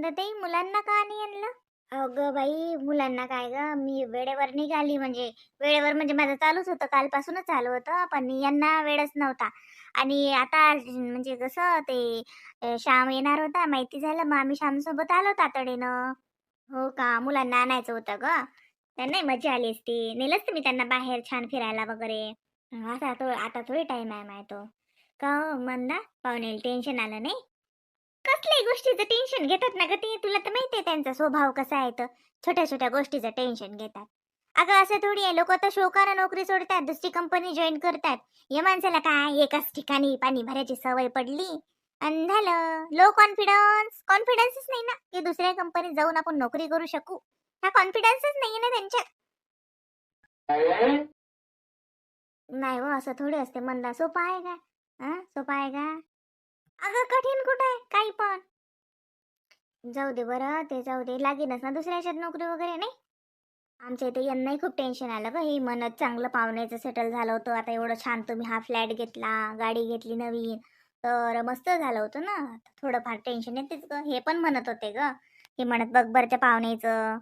नंदताई मुलांना का नाही आणलं? अगं बाई, मुलांना काय ग, मी वेळेवर निघाली म्हणजे वेळेवर म्हणजे माझं चालूच होतं, कालपासूनच चालू होतं, पण यांना वेळच नव्हता. आणि आता म्हणजे कसं ते श्याम येणार होता माहिती झालं, मग आम्ही श्यामसोबत आलो तातडीनं. हो का, मुलांना आणायचं होतं ग. त्यांनाही मजा आली असती, नेलं असतं मी त्यांना बाहेर छान फिरायला वगैरे. आता थोडी टाइम आहे माहिती. का हो, मंदा पाहुणे टेन्शन आलं नाही? कसल्याही गोष्टीचं टेन्शन घेतात ना ग ते, तुला तर माहितीये त्यांचा स्वभाव कसा आहे तर. छोट्या छोट्या गोष्टीचं टेन्शन घेतात. अगं असं थोडी आहे, लोक तर शोकानं नोकरी सोडतात, दुसरी कंपनी जॉईन करतात. या माणसाला काय एकाच ठिकाणी पाणी भरायची सवय पडली आणि झालं लो कॉन्फिडन्स. कॉन्फिडन्सच नाही ना की दुसऱ्या कंपनीत जाऊन आपण नोकरी करू शकू. हा कॉन्फिडन्सच नाहीये ना त्यांच्यात. नाही हो, असं थोडी असते म्हणला. सोपं आहे का? हा, सोपं आहे का? अगं कठीण कुठं आहे काही पण. जाऊ दे बरं, ते जाऊ दे, लागेनच ना दुसऱ्या ह्याच्यात नोकरी वगैरे नाही. आमच्या इथे यांनाही खूप टेन्शन आलं ग, हे म्हणत चांगलं पाहुण्याचं सेटल झालं होतं, आता एवढं छान तुम्ही हा फ्लॅट घेतला, गाडी घेतली नवीन, तर मस्त झालं होतं ना. थोडंफार टेन्शन येतेच ग, हे पण म्हणत होते ग. हे म्हणत बघ बरं त्या पाहुण्याचं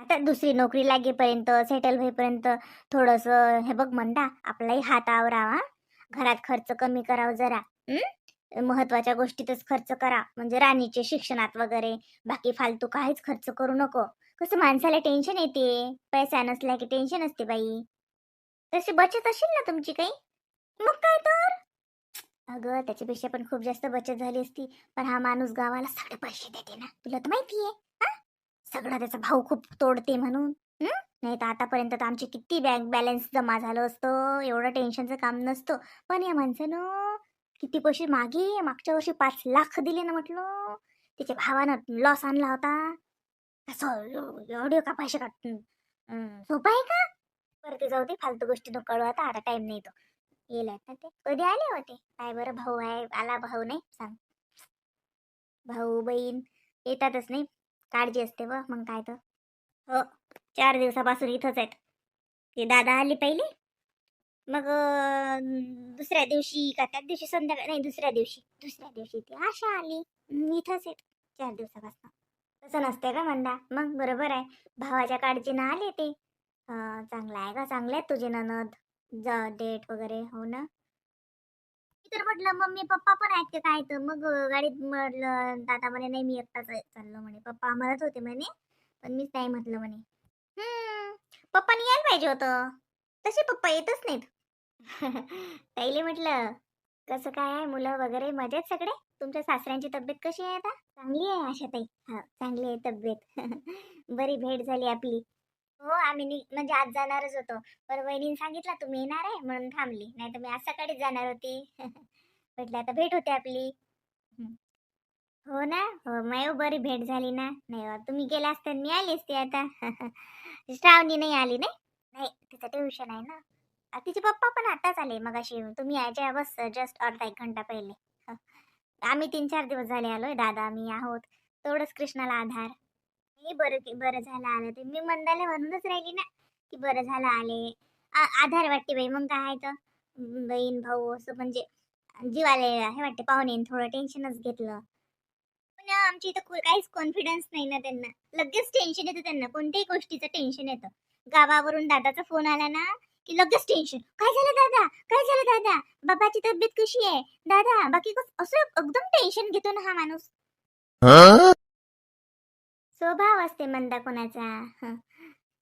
आता दुसरी नोकरी लागेपर्यंत, सेटल होईपर्यंत थोडंसं हे बघ म्हणता आपलाही हात आवरावा, घरात खर्च कमी करावा जरा. महत्वाच्या गोष्टीतच खर्च करा, म्हणजे राणीचे शिक्षणात वगैरे. बाकी फालतू काहीच खर्च करू नको. कसं माणसाला टेन्शन येते, पैसा नसला की टेन्शन असते बाई. तशी बचत असेल ना तुमची काही? मग काय तर. अगं त्याच्यापेक्षा पण खूप जास्त बचत झाली असती. पण हा माणूस गावाला सगळे पैसे देते ना, तुला तर माहितीये. सगळा त्याचा भाऊ खूप तोडते म्हणून. नाही तर आतापर्यंत तर आमचे किती बँक बॅलन्स जमा झालं असतं, एवढं टेन्शनचं काम नसतं. पण या माणसानं किती पैसे मागच्या वर्षी 5 लाख दिले ना म्हटलं. त्याच्या भावानं लॉस आणला होता. असं एवढे का पैसे काढ, सोपं आहे का? बरं ते जाऊ दे, फालतू गोष्टी नको कळू आता, आता टाइम नाही तो. येईल आता ते कधी आले होते काय बरं, भाऊ आहे आला, भाऊ नाही सांग. भाऊ बहीण येतातच नाही, काळजी असते व मग काय तर. हो, 4 दिवसापासून इथंच आहेत. ते दादा आले पहिले, मग दुसऱ्या दिवशी का त्याच दिवशी संध्याकाळी, नाही दुसऱ्या दिवशी ती आशा आली. इथंच आहेत 4 दिवसापासून. तसं नसते का म्हणता, मग बरोबर आहे. भावाच्या काळजीनं आले ते. चांगला आहे का, चांगले आहेत तुझे ननद, डेट वगैरे हो ना. मी तर म्हटलं मम्मी पप्पा पण आहेत का काय, तर मग गाडीत म्हटलं दादा म्हणे नाही मी एकटाच चाललो म्हणे, पप्पा म्हणत होते म्हणे, पण मीच नाही म्हटलं म्हणे. पप्पानी यायला पाहिजे होतं, तसे पप्पा येतच नाहीत. ताईले म्हटलं कसं काय आहे, मुलं वगैरे मजेत सगळे? तुमच्या सासऱ्यांची तब्येत कशी आहे आता? चांगली आहे आशाताई, हा चांगली आहे तब्येत. बरी भेट झाली आपली. हो आम्ही म्हणजे आज जाणारच होतो, पण वहिनीने सांगितलं तुम्ही येणार आहे म्हणून थांबली, नाही तर मी आज सकाळीच जाणार होती. म्हटलं आता भेट होते आपली. हं. हो ना, हो माय बरी भेट झाली ना. नाही बा, तुम्ही गेला असता मी आली असती आता. श्रावणी नाही आली नाही. नाही तिचं ट्युशन आहे ना. तिचे पप्पा पण आताच आले मगाशी, तुम्ही यायच्या बस जस्ट अर्धा 1 घंटा पहिले. हं. आम्ही 3-4 दिवस झाले आलोय, दादा मी आहोत. तेवढंच कृष्णाला आधार. नाही बरं की बरं झालं आलं ते, मी मंदाला म्हणूनच राहिली ना की बरं झालं आले. आधार वाटते बाई, मग काय आहे तर. बहीण भाऊ असं म्हणजे जीवाले हे वाटते, पाहुणे थोडं टेन्शनच घेतलं. पण आमच्या इथं काहीच कॉन्फिडन्स नाही ना त्यांना. लगेच टेन्शन येतं त्यांना, कोणत्याही गोष्टीचं टेन्शन येतं. गावावरून दादाचा फोन आला ना की लगेच टेन्शन, काय झालं दादा, काय झालं दादा, बाबाची तब्येत कशी आहे दादा, बाकी असं एकदम टेन्शन घेतो ना हा माणूस. स्वभाव असते मंदा कोणाचा. हं.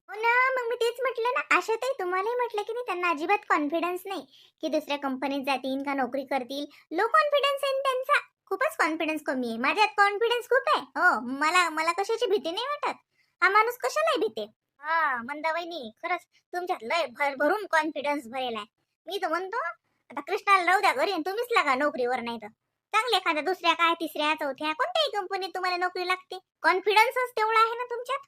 हो ना, मग मी तेच म्हटलं ना, आशाताई तुम्हालाही म्हटलं की नाही, त्यांना अजिबात कॉन्फिडन्स नाही की दुसऱ्या कंपनीत जातील का नोकरी करतील. लो कॉन्फिडन्स आहे ना त्यांचा. खूपच कॉन्फिडन्स कमी आहे, माझ्यात कॉन्फिडन्स खूप आहे. हो, मला मला कशाची भीती नाही वाटत. हा माणूस कशालाही भीते. हा मंदा वहिनी, खरंच तुमच्यात लय भरभरून कॉन्फिडन्स भरेल आहे. मी तर म्हणतो आता कृष्णाला राहू द्या घरी आणि तुम्हीच लागा नोकरीवर, नाही तर चांगले एखाद्या दुसऱ्या काय तिसऱ्या चौथ्या कोणत्याही कंपनीत तुम्हाला नोकरी लागते. कॉन्फिडन्सच तेवढा आहे ना तुमच्यात.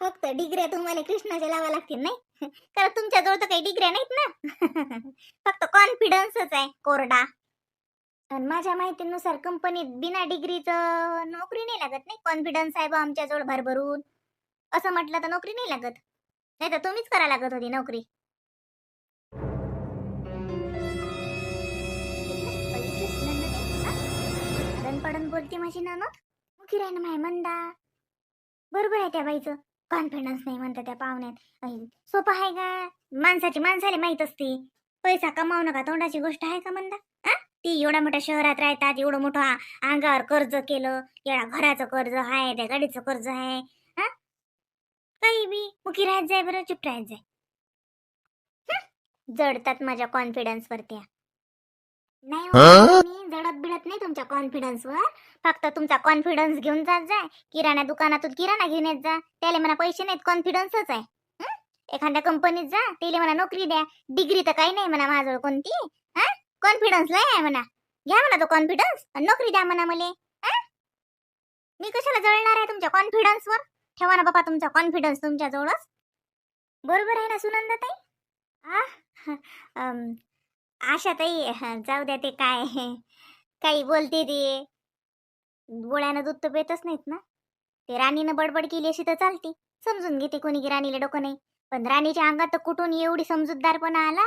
फक्त डिग्र्या तुम्हाला कृष्णाच्या लावा लागतील नाही. तर तुमच्याजवळ तर काही डिग्र्या नाहीत ना. फक्त कॉन्फिडन्सच आहे कोरडा. आणि माझ्या माहितीनुसार कंपनीत बिना डिग्रीचं नोकरी नाही लागत नाही. कॉन्फिडन्स आहे बा आमच्याजवळ भरभरून असं म्हटलं तर नोकरी नाही लागत. नाही तर तुम्हीच करा लागत होती नोकरी. बघितलं बघितलं सुनंदा ताई, हा? करते माझी ननद. मुखी राही ना माय मंदा. बरोबर आहे त्या बाईचं. कॉन्फिडन्स नाही म्हणतात त्या पाहुण्यात. सोपं आहे का? माणसाची माणसाला माहित असते. पैसा कमावणं का तोंडाची गोष्ट आहे का म्हणता? आ? ती एवढ्या मोठ्या शहरात राहतात, एवढं मोठं अंगावर कर्ज केलं, एवढ्या घराचं कर्ज आहे, त्या गाडीचं कर्ज आहे. हा, काही बी मुखी राहत जाय बरं, चुप राहत जाय. जडतात माझ्या कॉन्फिडन्स वरती. नाही मी जडत बिडत नाही तुमच्या कॉन्फिडन्सवर. फक्त तुमचा कॉन्फिडन्स घेऊन जात जाय. किराणा दुकानातून किराणा घेऊन येत जा. त्याला म्हणा पैसे नाहीत, कॉन्फिडन्सच आहे. हं? एखाद्या कंपनीत जा, त्याला म्हणा नोकरी द्या. डिग्री तर काही नाही म्हणा माझं कोणती. हा, कॉन्फिडन्स लय आहे म्हणा. घ्या म्हणा तो कॉन्फिडन्स आणि नोकरी द्या म्हणा मला. मी कशाला जळणार आहे तुमच्या कॉन्फिडन्सवर? ठेवा ना बाबा तुमचा कॉन्फिडन्स तुमच्या जवळच. बरोबर आहे ना सुनंदा ताई? आशा ताई, जाऊ द्या ते काय काही बोलते ते. डोळ्यानं दूध तर पेतच नाहीत ना. ते राणीनं बडबड केली अशी तर चालते, समजून घेते कोणी की राणीला डोकं नाही. पण राणीच्या अंगात तर कुठून एवढी समजूतदारपणा आला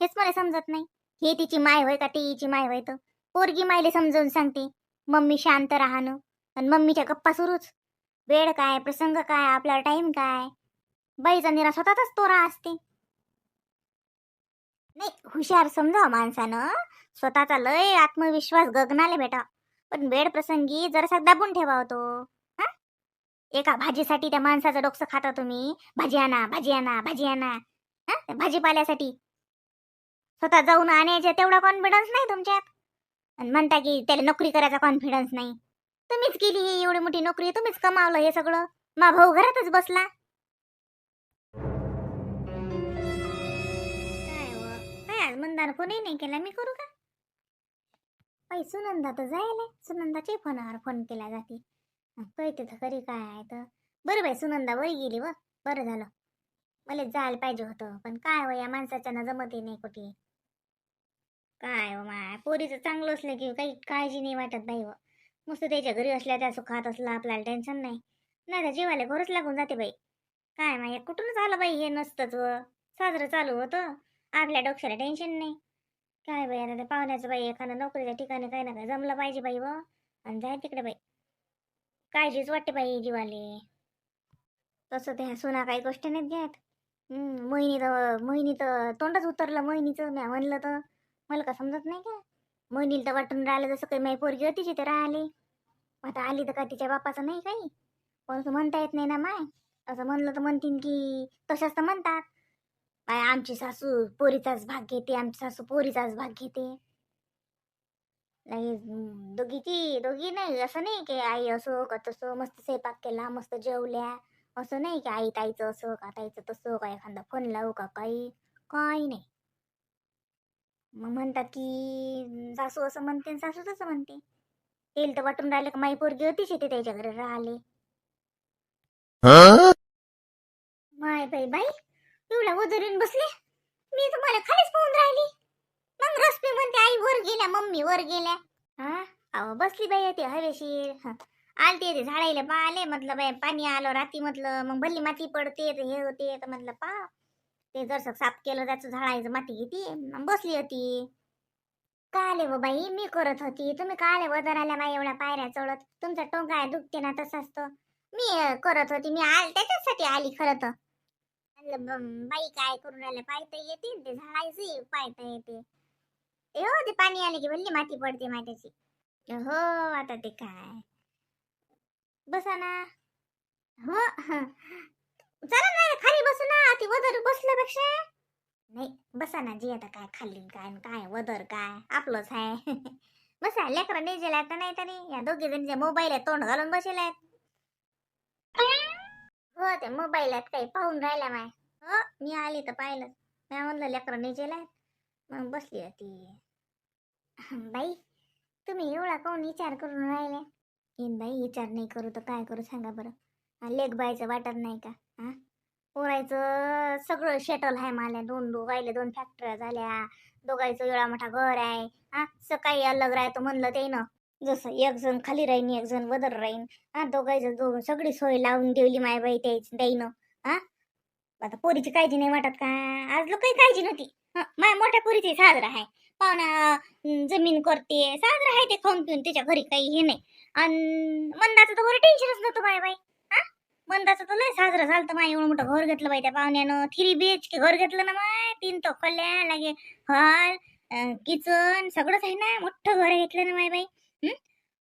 हेच मला समजत नाही. हे तिची माय होय का ती हिची माय होय? तर पोरगी मायले समजावून सांगते मम्मी शांत राहणं, आणि मम्मीच्या गप्पा सुरूच. वेळ काय, प्रसंग काय, आपला टाइम काय. बाईचा निरा स्वतःच तोरा असते. नाही, हुशार समजावं माणसानं. स्वतःचा लय आत्मविश्वास गगनाले बेटा. पण वेळ प्रसंगी जरासा दाबून ठेवा होतो. हा, एका भाजीसाठी त्या माणसाचं डोकं खाता तुम्ही. भाजी आणा, भाजी आणा, भाजी आणा. हा, भाजीपाल्यासाठी स्वतः जाऊन आणायचे तेवढा कॉन्फिडन्स नाही तुमच्यात. आणि म्हणता की त्याला नोकरी करायचा कॉन्फिडन्स नाही. तुम्हीच केली ही एवढी मोठी नोकरी, तुम्हीच कमावलं हे सगळं. मा भाऊ घरातच बसला. काय काय आज मंदार फोनही नाही केला, मी करू का? बाई सुनंदा तर जायला. सुनंदाच्या फोनावर फोन केला जाते. कळते तर खरी काय आहे तर. बरं बाई सुनंदा वरी गेली व. बरं झालं. मला जायला पाहिजे होतं, पण काय हो या माणसाच्या ना जमतही नाही कुठे. काय हो माय, पोरीचं चांगलं असलं की काही काळजी नाही वाटत बाई व. मस्त त्याच्या घरी असल्या त्या सुखात असला आपल्याला टेन्शन नाही. नाही तर जीवाला घरच लागून जाते बाई. काय माय कुठूनच आलं बाई हे नसतंच व. साजरं चालू होतं, आपल्या डोक्याला टेन्शन नाही. काय बाई आता त्या पाहुण्याचं बाई एखाद्या नोकरीच्या ठिकाणी काही ना काही जमलं पाहिजे बाई व. आणि जाय तिकडे बाई. काळजीच वाटते बाई जीवाले. तसं त्या सुना काही गोष्ट नाहीत घेत. मोहिनी तर तोंडच उतरलं मोहिनीचं. म्या म्हणलं तर मला का समजत नाही का. मोहिनीला तर वाटून राहिलं जसं काही माई पोरगी होती तिथे राहिले. आता आली तर का तिच्या बापाचं नाही काही. पण असं म्हणता येत नाही ना माय. असं म्हणलं तर म्हणतीन की तशाच तर म्हणतात. काय आमची सासू पोरीचाच भाग घेते, आमची सासू पोरीचाच भाग घेते. नाही, दोघी नाही. असं नाही की आई असो का तसं मस्त स्वयंपाक केला, मस्त जेवल्या. असं नाही की आई ताईचं असं का ताईचं तसं का एखादा फोन लावू का काही नाही. मग म्हणतात की सासू असं म्हणते आणि सासू तसं म्हणते. तेल तर वाटून राहिलं का माई पोरगी होतीच येते त्याच्या घरी राहिले. माय बाई बाई, एवढ्या वजरून बसले. मी तुम्हाला खालीच पाहून राहिली. मग रश्मी म्हणते आई वर गेल्या, मम्मी वर गेल्या. हा, अहो बसली बाई ते हवेशीर. आलते ते झाडायला पाहिले. म्हटलं बाई पाणी आलं राती, म्हटलं मग भल्ली माती पडते तर हे होते तर म्हटलं पा ते जर साफ केलं त्याचं झाडायचं माती घेते. बसली होती. काले व बाई मी करत होती, तुम्ही काले वदर आल्या बाई एवढ्या पायऱ्या चढत. तुमचा टोंगा दुखते ना तसाच तो. मी करत होती, मी त्याच्यासाठी आली खरं तर. म्हणलं बाई काय करून राहिल्या, पायता येते ते झाडायची पायता येते. ए हो ते पाणी आले की भल्ली माती पडते मातीची. हो, आता ते काय बसा ना. हो चला ना खाली बसू ना, ती वदर बसल्यापेक्षा. नाही बसा ना जी, आता काय खाल्ली काय काय वदर काय आपलंच आहे. बसा लेकरं नेजेला तर नाही तरी या दोघी जणीच्या मोबाईल आहे तोंड घालून बसेल आहेत. हो ते मोबाईल आहेत काही पाहून राहिल्या माय. हो मी आली तर पाहिलं. मी म्हणलं लेकरं नेजेला आहेत, मग बसली होती. बाई तुम्ही एवढा कोण विचार करून राहिले? येईन बाई विचार नाही करू तर काय करू सांगा बरं. लेक बायचं वाटत नाही का? हा, पोरायचं सगळं शेटल आहे. मला दोघायला 2 फॅक्टऱ्या झाल्या. दोघायचं एवढा मोठा घर आहे. हा, सकाळी अलग राहतो म्हणलं ते ना. जसं एक जण खाली राहीन एक जण वदर राहीन. हा, दोघायचं सगळी सोय लावून ठेवली माय बाई त्याईनं. हा, आता पोरीची काळजी नाही वाटत का? आज लोक काही काळजी नव्हती. माय मोठ्या पोरीची साजरा आहे. पाहुणा जमीन करते साजरं आहे ते खाऊन पिऊन त्याच्या घरी काही हे नाही. आणि मंदाचं तर बरं टेन्शनच नव्हतं बाय बाई. हा मंदाचं तर लय साजरं झालं माय. एवढं मोठं घर घेतलं बाई त्या पाहुण्यानं. 3 BHK घर घेतलं ना माय. 3 खोल्या लागे हॉल किचन सगळंच आहे ना. मोठं घर घेतलं ना माय बाई.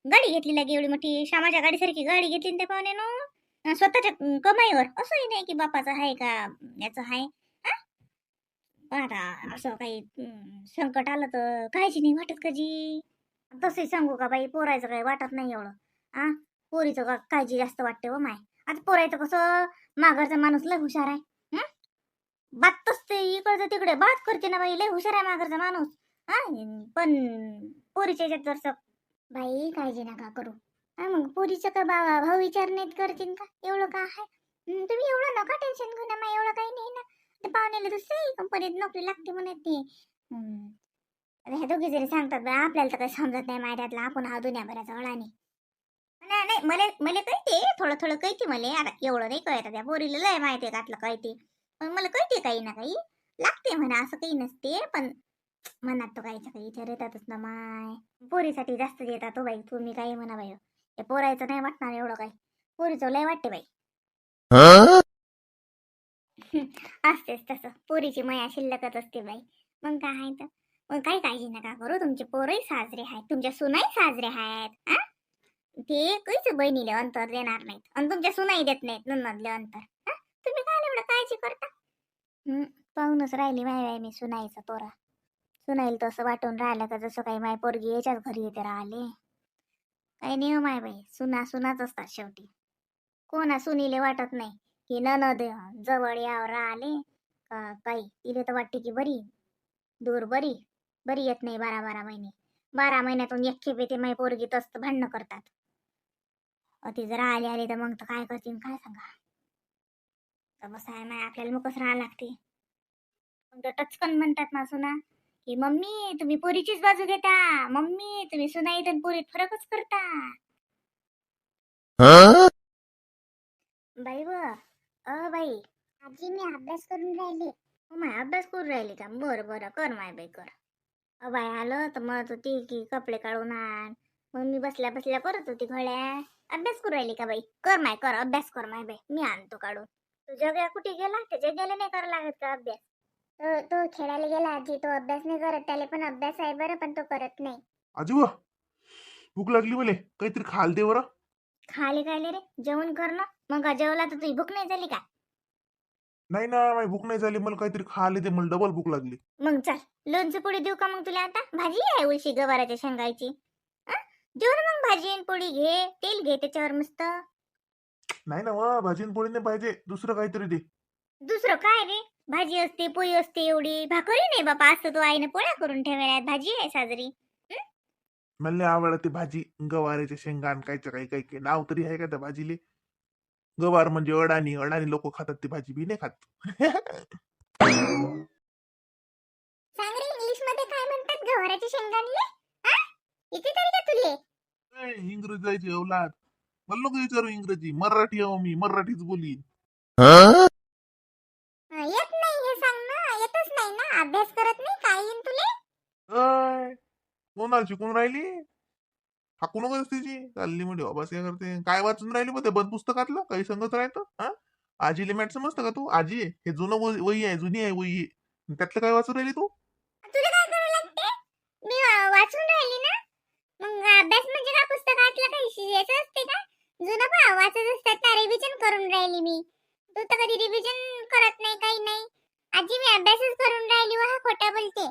गाडी घेतली लागे एवढी मोठी श्यामाच्या गाडीसारखी गाडी घेतली ना त्या पाहुण्यानं. स्वतःच्या कमाईवर. असंही नाही की बापाचं आहे का याचं आहे. पण आता असं काही संकट आलं तर काळजी नाही वाटत का जी. तसंही सांगू का बाई पोरायचं काही वाटत नाही एवढं. आ पोरीचं काळजी जास्त वाटते हो माय. आता पोरायचं कसं माघारचा माणूस लय हुशार आहे. हं? बातच ते इकडचं तिकडे बात करते ना बाई. लय हुशार आहे माघारचा माणूस. हा पण पोरीच्या याच्यात जरसं बाई काळजी नका करू. मग पोरीचं का भाऊ विचार नाहीत करतील का एवढं का आहे. तुम्ही एवढं नका टेन्शन घेऊ ना माय. एवढं काही नाही ना. ते पाहुण्याला दुसऱ्याही कंपनीत नोकरी लागते म्हणत ते. आता हे दोघे जरी सांगतात बा आपल्याला तर काही समजत नाही मायद्यातला. आपण हा दुनियाभराचा अळाने. नाही नाही मला मला कळते थोडं थोडं कळते मला. आता एवढं नाही कळत त्या पोरीला लय माहिती आहे घातलं कळते. पण मला कळते काही ना काही लागते म्हणा. असं काही नसते पण मनात तो काहीच काही विचार येतातच ना माय. पोरीसाठी जास्त येतात हो बाई. तुम्ही काही म्हणा बाई. हे पोरायचं नाही वाटणार एवढं काही. पोरीचं लय वाटते बाई. असतेच तसं. पोरीची माया शिल्लकच असते बाई. मग काय आहे तर. मग काही काळजी नका करू. तुमचे पोरही साजरे आहेत. तुमच्या सुनाही साजरे आहेत. ते काहीच बहिणीले अंतर देणार नाहीत. आणि तुमच्या सुनाही देत नाहीत नन्नदले अंतर. तुम्ही काय एवढं काळजी करता. पाहूनच राहिली माय बाई मी सुनाईचा तोरा. सुनाईल तसं वाटून राहिलं का जसं काही माय पोरगी याच्याच घरी येते राहिले. काही नियम आहे बाई. सुना सुनाच असतात शेवटी. कोणा सुनीले वाटत नाही की ननद जवळ यावर राहिले का काही. तिले तर वाटते की बरी दूर बरी बरी येत नाही 12-12 महिने. 12 महिन्यातून एक खेप येते माय पोरगी. तसं भांडणं करतात. ती जर आली तर मग तर काय करतील काय सांगा. तर बस आहे माय आपल्याला मगच राहा लागते. मग टचकन म्हणतात ना सुना की मम्मी तुम्ही पोरीचीच बाजू घेता. मम्मी तुम्ही सुनाईत आणि पोरीत फरकच करता. बाई बाई आजी मी अभ्यास करून राहिली. माय अभ्यास करून राहिली का. बरं बरं कर माय बाई कर. बाई आलं तर म्हणत होती की कपडे काढून आण. मग मी बसल्या बसल्या करत होती घड्या. अभ्यास करू राहिली का बाई. कर माय कर अभ्यास कर माय बाई. मी आणतो काढून. तू जग्या कुठे गेला. त्या जग्याला नाही करायला लागत का अभ्यास. तो खेळायला गेला आजी. तो अभ्यास नाही करत. त्याला पण अभ्यास आहे बरं पण तो करत नाही. आजी वा भूक लागली मला. काहीतरी खाल दे बरं. खाली काय रे जेवण कर ना. मग जेवला तर तुझी भूक नाही झाली का. नाही ना माझी भूक नाही झाली. मला काहीतरी खायला दे. मला डबल भूक लागली. मग चल लोणचं पोळी देऊ का मग तुला. आता भाजी आहे उलशी गवाराच्या शेंगायची. जेव ना मग भाजी आणि पोळी घे. तेल घे त्याच्यावर मस्त. नाही ना वा भाजी आणि पोळी नाही पाहिजे. दुसरं काहीतरी दे. दुसरं काय रे. भाजी असते पोळी असते एवढी. भाकरी नाही बाबा. असतं तो आईने पोळ्या करून ठेवल्या. भाजी आहे साजरी. मला नाही आवडते भाजी. गवाराच्या शेंगा आणि कायचं काही काही काही नाव तरी आहे का त्या भाजीले. गवार म्हणजे अडाणी. अडाणी लोक खातात ती भाजी. बी नाही खात. सांग रे इंग्लिश मध्ये काय म्हणतात गवाराच्या शेंगांले. इथे तरी का तुले. इंग्रजाची औलाद. मला नको विचारू इंग्रजी. मराठी आहो मी. मराठीच बोलीन. येत नाही हे सांग ना. येतच नाही ना. अभ्यास करत नाही काय येईन तुले. कोणाला शिकून राहिली. हाकू नको तिची. चालली म्हणजे बाबा काय करते. काय वाचून राहिली मग ते बंद पुस्तकातलं काही सांगत राहतं. आजीले मॅट समजतं का तू. आजी आहे हे जुनं वही आहे. जुनी आहे वही आहे. त्यातलं काय वाचून राहिली तू. तुला काय करावं लागते. मी वाचून राहिली ना. मग अभ्यास म्हणजे का पुस्तकातलं काही याचं असते का. जुनं पहा वाचत असतात ना. रिव्हिजन करून राहिली मी. तू तर कधी रिव्हिजन करत नाही काही नाही. आजी मी अभ्यासच करून राहिली. हा खोटा बोलते.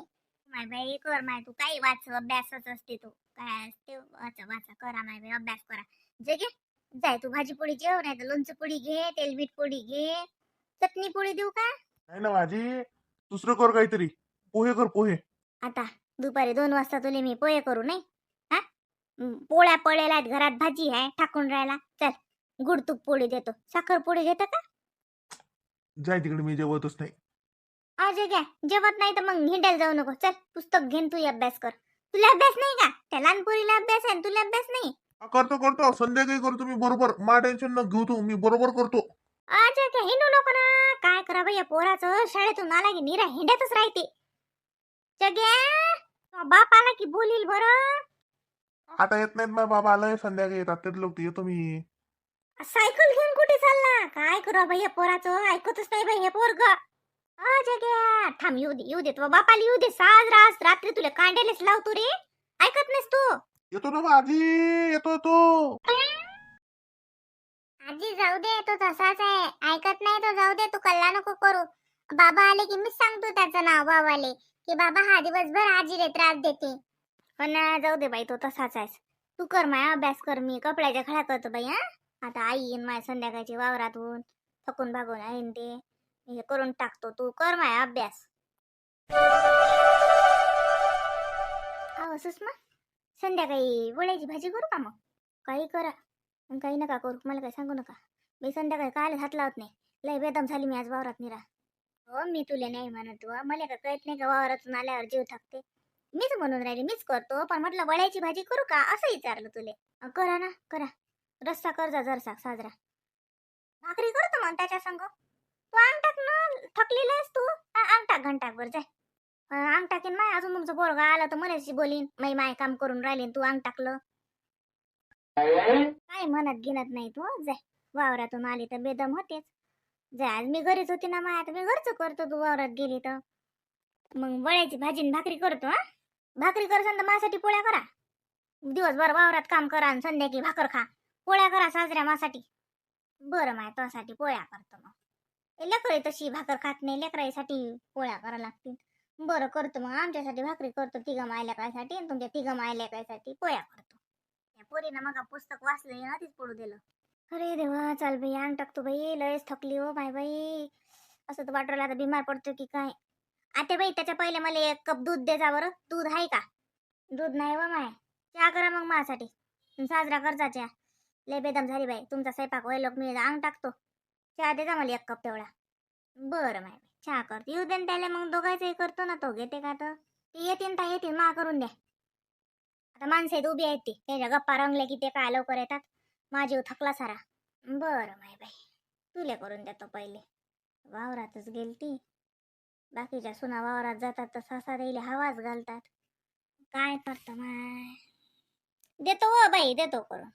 माय बाई कर माय. तू काही वाच अभ्यासच असते. तू काय असते वाचा वाचा करा माय बाई अभ्यास करा. जे घे जाय तू भाजी पोळी जेव. नाही तर लोणचं पोळी घे. तेलमीठ पोळी घे. चटणी पोळी देऊ का. नाही ना माझी. दुसरं कर काहीतरी. पोहे कर पोहे. आता दुपारी 2 वाजता तुले मी पोहे करू नाही. पोळ्या पळेल्या आहेत घरात. भाजी आहे टाकून राहिला. चल गुड तूप पोळी देतो. साखर पोळी घेतं का. जाय तिकडे मी जेवतच नाही. आज घ्या जेवत नाही तर मग हिंडायला जाऊ नको. चल पुस्तक घेऊन तू अभ्यास कर. तुला अभ्यास नाही का. त्या लहान पोरीला अभ्यास आहे तुला अभ्यास नाही. करतो करतो संध्याकाळी करतो मी बरोबर. मा टेन्शन न घेऊ तू. मी बरोबर करतो. आज घ्या हिंडू नको ना. काय करा बाई या पोराचं शाळेतून आला की निरा हिंड्यातच राहते. जग्या बाप आला की बोलील बरं. आता येत नाहीत माझ्या बाबा आलंय संध्याकाळी येतात ते लोक येतो मी. सायकल घेऊन कुठे चालला? काय करू बाई या पोराचं, ऐकतच नाही बाई हे पोरग. जग्या थांब, येऊ दे तो बापाला, येऊ दे. साज रास रात्री तुला कांड्यालेच लावतो रे. ऐकत नाहीस तू? येतो ना बा आजी, येतो तो. आजी जाऊ दे, तो तसाच आहे, ऐकत नाही तो. जाऊ दे, तू कल्ला नको करू. बाबा आले की मीच सांगतो त्याचं नाव बाबाले, की बाबा हा दिवसभर आजीले त्रास देते. पण जाऊ दे बाई, तो तसाच आहे. तू कर माय अभ्यास कर, मी कपड्याच्या खळा करतो बाई. आता आई येईन माय संध्याकाळची वावरातून, थकून भागून येईन ते, हे करून टाकतो. तू कर माय अभ्यास. अहो सुषमा, संध्याकाळी वड्याची भाजी करू का? मग काही करा, काही नका करू, मला काही सांगू नका. मी संध्याकाळी काल हात लावत नाही. लय बेदम झाली मी आज वावरात निरा. हो मी तुला नाही म्हणत, मला का कळत नाही का वावरातून आल्यावर जीव थकते. मीच म्हणून राहिली, मीच करतो. पण म्हटलं वड्याची भाजी करू का असं विचारलं तुले. करा ना करा, रस्सा कर जा जरसा साजरा. भाकरी करतो मग त्याच्या संग. तू अंग टाक ना, थकलेला आहेस तू. अंग टाक घंटाभर जाय. अंग टाकेन माय. अजून तुमचं पोरगा आला तर मलाशी बोलीन, माय काम करून राहिले तू अंग टाकलं. काय म्हणत गिनत नाही तू. जाय, वावरातून आली तर बेदम होतेच. जाय, आज मी घरीच होती ना माय, आता मी घरचं करतो. तू वावरात गेली तर मग वळ्याची भाजी भाकरी करतो. भाकरी करसान तर माझ्यासाठी पोळ्या करा. दिवसभर वावरात काम करा आणि संध्याकाळी भाकर खा. पोळ्या करा साजऱ्या माझ्यासाठी. बरं माय, तुझ्यासाठी पोळ्या करतो. मग लेकरं तशी भाकर खात नाही, लेकराईसाठी पोळ्या करा लागतील. बरं करतो मग, आमच्यासाठी भाकरी करतो तिघा मायलेकासाठी, आणि तुमच्या तिघा मायलेकासाठी पोळ्या करतो. या पोरीनं मग पुस्तक वाचलं ना, तीच पडू दिलं. अरे देवा, चाल बाई अंग टाकतो बाई, लयच थकली हो माय बाई. असं तर वाटलं आता बिमार पडतो की काय. आता बाई त्याच्या पहिले मला 1 कप दूध दे जा बरं. दूध आहे का? दूध नाही व माय. चहा करा मग माझ्यासाठी, साजरा करता चहा. लय बेदम झाली बाई, तुमचा स्वयंपाक व्हायला मी अंग टाकतो. चहा दे जा मला 1 कप तेवढा. बरं माय, चहा करतो. येऊ दे त्याला मग, दोघांचंही करतो ना. तो घेते का तर ती येतील तर येतील, मा करून द्या. आता माणसं आहेत उभी आहेत, ती त्याच्या गप्पा रंगले की ते काय लवकर येतात. माझी थकला सारा. बरं माय बाई, तुले करून देतो पहिले. वावरातच गेलती, बाकीच्या सुना वावरात जातात तर सासा देईल हवाच घालतात. काय करतो माय. देतो व बाई, देतो करून.